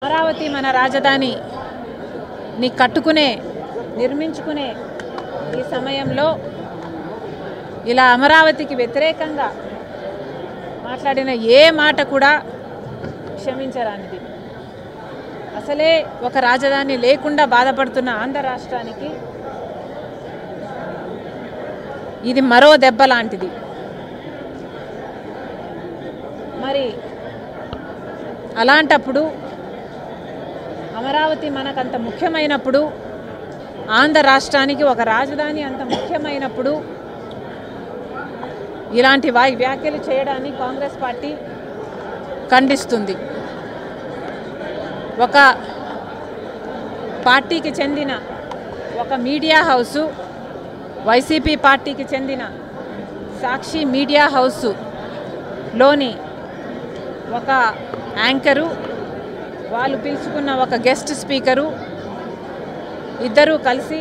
అమరావతి మన రాజధాని ని కట్టుకునే నిర్మించుకునే ఈ సమయంలో ఇలా అమరావతికి వ్యతిరేకంగా మాట్లాడిన ఏ మాట కూడా క్షమించరానిది. అసలే ఒక రాజధాని లేకుండా బాధపడుతున్న ఆంధ్ర రాష్ట్రానికి ఇది మరో దెబ్బ లాంటిది. మరి అలాంటప్పుడు అమరావతి మనకంత ముఖ్యమైనప్పుడు, ఆంధ్ర రాష్ట్రానికి ఒక రాజధాని అంత ముఖ్యమైనప్పుడు ఇలాంటి వ్యాఖ్యలు చేయడాన్ని కాంగ్రెస్ పార్టీ ఖండిస్తుంది. ఒక పార్టీకి చెందిన ఒక మీడియా హౌసు, వైసీపీ పార్టీకి చెందిన సాక్షి మీడియా హౌస్లోని ఒక యాంకరు, వాళ్ళు పిలుచుకున్న ఒక గెస్ట్ స్పీకరు ఇద్దరూ కలిసి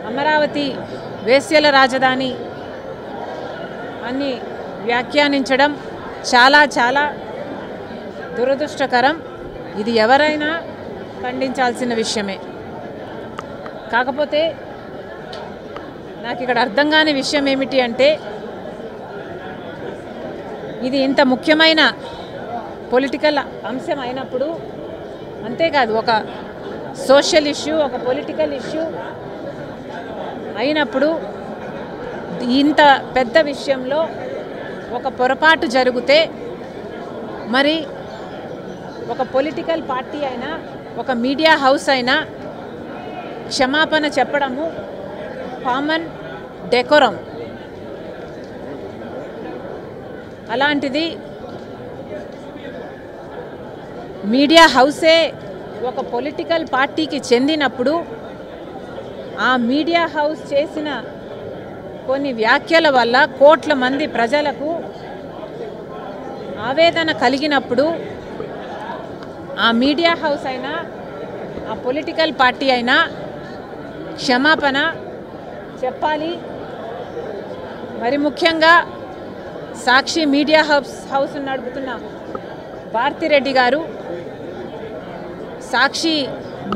అమరావతి వేశ్యల రాజధాని అని వ్యాఖ్యానించడం చాలా చాలా దురదృష్టకరం. ఇది ఎవరైనా ఖండించాల్సిన విషయమే. కాకపోతే నాకు ఇక్కడ అర్థం కాని విషయం ఏమిటి అంటే, ఇది ఇంత ముఖ్యమైన పొలిటికల్ అంశం అయినప్పుడు, అంతేకాదు ఒక సోషల్ ఇష్యూ, ఒక పొలిటికల్ ఇష్యూ అయినప్పుడు ఇంత పెద్ద విషయంలో ఒక పొరపాటు జరిగితే మరి ఒక పొలిటికల్ పార్టీ అయినా, ఒక మీడియా హౌస్ అయినా క్షమాపణ చెప్పడము కామన్ డెకోరం. అలాంటిది మీడియా హౌసే ఒక పొలిటికల్ పార్టీకి చెందినప్పుడు ఆ మీడియా హౌస్ చేసిన కొన్ని వ్యాఖ్యల వల్ల కోట్ల మంది ప్రజలకు ఆవేదన కలిగినప్పుడు ఆ మీడియా హౌస్ అయినా, ఆ పొలిటికల్ పార్టీ అయినా క్షమాపణ చెప్పాలి. మరి ముఖ్యంగా సాక్షి మీడియా హౌస్ నడుపుతున్న భారతిరెడ్డి గారు, సాక్షి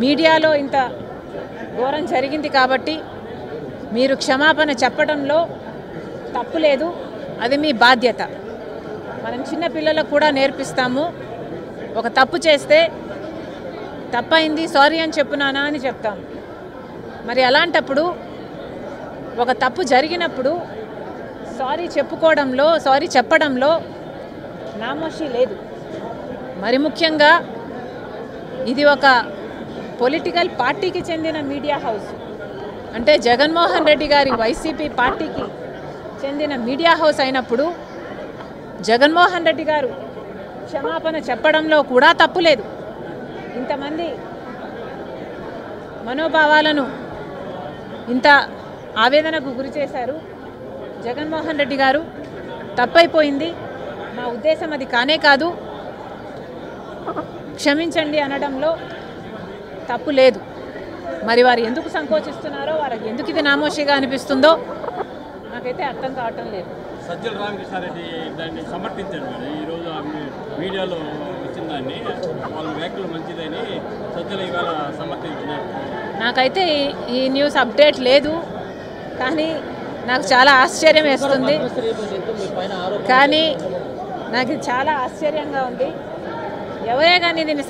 మీడియాలో ఇంత ఘోరం జరిగింది కాబట్టి మీరు క్షమాపణ చెప్పడంలో తప్పు లేదు, అది మీ బాధ్యత. మనం చిన్న పిల్లలకు కూడా నేర్పిస్తాము, ఒక తప్పు చేస్తే తప్పైంది సారీ అని చెప్పునానా అని చెప్తాము. మరి అలాంటప్పుడు ఒక తప్పు జరిగినప్పుడు సారీ చెప్పుకోవడంలో, సారీ చెప్పడంలో నామోషి లేదు. మరి ముఖ్యంగా ఇది ఒక పొలిటికల్ పార్టీకి చెందిన మీడియా హౌస్, అంటే జగన్మోహన్ రెడ్డి గారి వైసీపీ పార్టీకి చెందిన మీడియా హౌస్ అయినప్పుడు జగన్మోహన్ రెడ్డి గారు క్షమాపణ చెప్పడంలో కూడా తప్పు లేదు. ఇంతమంది మనోభావాలను ఇంత ఆవేదనకు గురి చేశారు జగన్మోహన్ రెడ్డి గారు. తప్పైపోయింది, మా ఉద్దేశం అది కానే కాదు, క్షమించండి అనడంలో తప్పు లేదు. మరి వారు ఎందుకు సంకోచిస్తున్నారో, వారికి ఎందుకు ఇది నామోషిగా అనిపిస్తుందో నాకైతే అర్థం కావటం లేదు. సజ్జల రామకృష్ణారెడ్డి దాన్ని సమర్థించారు మేడం. ఈరోజు మీడియాలో వచ్చిన దాన్ని వాళ్ళ వ్యాఖ్యలు మంచిదని సజ్జల ఇవాళ సమర్థించినారు. నాకైతే ఈ న్యూస్ అప్డేట్ లేదు, కానీ నాకు చాలా ఆశ్చర్యం వేస్తుంది. కానీ నాకు చాలా ఆశ్చర్యంగా ఉంది. ఎవరే కానీ దీన్ని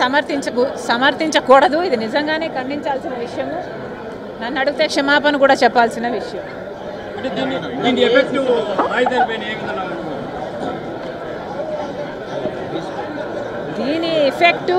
సమర్థించకూడదు, ఇది నిజంగానే ఖండించాల్సిన విషయము. నన్ను అడిగితే క్షమాపణ కూడా చెప్పాల్సిన విషయం. దీని ఎఫెక్టు